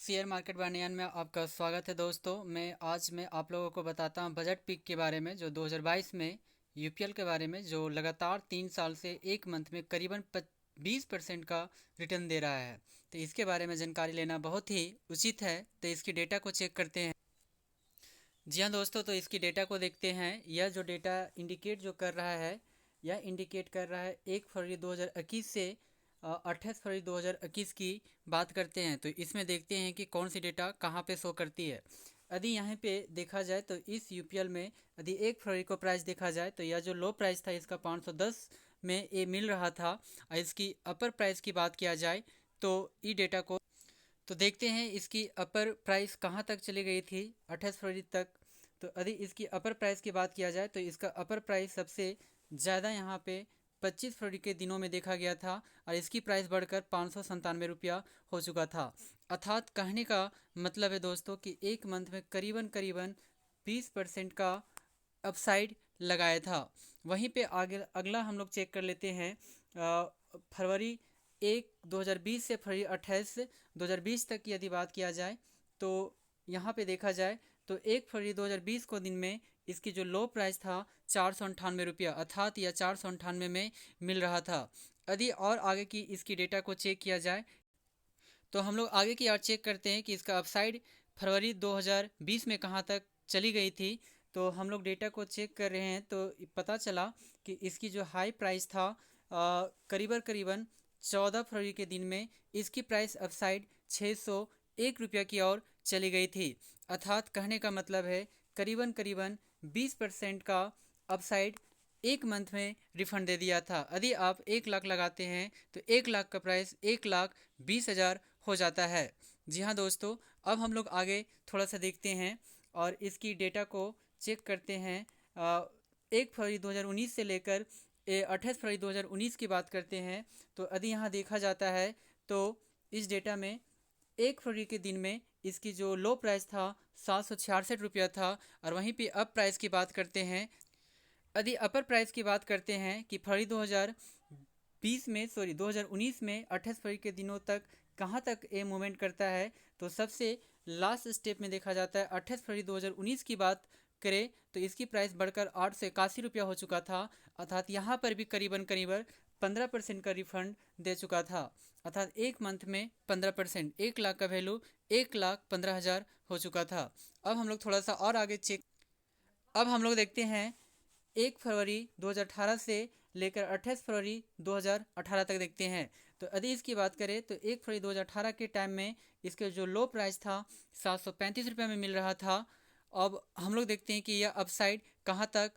Share market बानियान में आपका स्वागत है दोस्तों। मैं आप लोगों को बताता हूं बजट पिक के बारे में, जो 2022 में यूपीएल के बारे में, जो लगातार 3 साल से एक मंथ में करीबन 20% का रिटर्न दे रहा है। तो इसके बारे में जानकारी लेना बहुत ही उचित है। तो इसकी डेटा को चेक करते हैं। जी हाँ दोस्तों, तो इसकी डेटा को देखते हैं। यह जो डेटा इंडिकेट जो कर रहा है, यह इंडिकेट कर रहा है 1 फरवरी 2021 से 28 फरवरी 2021 की बात करते हैं। तो इसमें देखते हैं कि कौन सी डेटा कहाँ पे शो करती है। यदि यहाँ पे देखा जाए तो इस यूपीएल में यदि 1 फरवरी को प्राइस देखा जाए तो यह जो लो प्राइस था इसका 510 में ये मिल रहा था। और इसकी अपर प्राइस की बात किया जाए तो ई डेटा को तो देखते हैं इसकी अपर प्राइस कहाँ तक चली गई थी, 28 फरवरी तक। तो यदि इसकी अपर प्राइस की बात किया जाए तो इसका अपर प्राइस सबसे ज़्यादा यहाँ पे 25 फरवरी के दिनों में देखा गया था और इसकी प्राइस बढ़कर 597 रुपया हो चुका था। अर्थात कहने का मतलब है दोस्तों कि एक मंथ में करीबन करीबन 20% का अपसाइड लगाया था। वहीं पे आगे अगला हम लोग चेक कर लेते हैं। फरवरी 1 2020 से फरवरी 28 2020 तक की यदि बात किया जाए तो यहाँ पे देखा जाए तो 1 फरवरी 2020 को दिन में इसकी जो लो प्राइस था 498 रुपया, अर्थात यह 498 में मिल रहा था। यदि और आगे की इसकी डेटा को चेक किया जाए तो हम लोग आगे की ओर चेक करते हैं कि इसका अपसाइड फरवरी 2020 में कहाँ तक चली गई थी। तो हम लोग डेटा को चेक कर रहे हैं तो पता चला कि इसकी जो हाई प्राइस था करीबन करीबन 14 फरवरी के दिन में इसकी प्राइस अपसाइड 601 रुपया की ओर चली गई थी। अर्थात कहने का मतलब है करीबन करीबन 20% का अपसाइड एक मंथ में रिफंड दे दिया था। यदि आप 1 लाख लगाते हैं तो 1 लाख का प्राइस 1,20,000 हो जाता है। जी हाँ दोस्तों, अब हम लोग आगे थोड़ा सा देखते हैं और इसकी डेटा को चेक करते हैं। 1 फरवरी 2019 से लेकर 28 फरवरी 2019 की बात करते हैं। तो यदि यहाँ देखा जाता है तो इस डेटा में 1 फरवरी के दिन में इसकी जो लो प्राइस था 766 रुपया था। और वहीं पे अप प्राइस की बात करते हैं। यदि अपर प्राइस की बात करते हैं कि फरवरी 2019 में 28 फरवरी के दिनों तक कहाँ तक ये मूवमेंट करता है, तो सबसे लास्ट स्टेप में देखा जाता है 28 फरवरी 2019 की बात करें तो इसकी प्राइस बढ़कर 881 रुपया हो चुका था। अर्थात यहाँ पर भी करीबन करीबन 15% का रिफंड दे चुका था। अर्थात एक मंथ में 15%, 1 लाख का वैल्यू 1,15,000 हो चुका था। अब हम लोग थोड़ा सा और आगे चेक अब हम लोग देखते हैं 1 फरवरी 2018 से लेकर 28 फरवरी 2018 तक देखते हैं। तो यदि इसकी बात करें तो 1 फरवरी 2018 के टाइम में इसके जो लो प्राइस था 735 रुपये में मिल रहा था। अब हम लोग देखते हैं कि यह अपसाइड कहाँ तक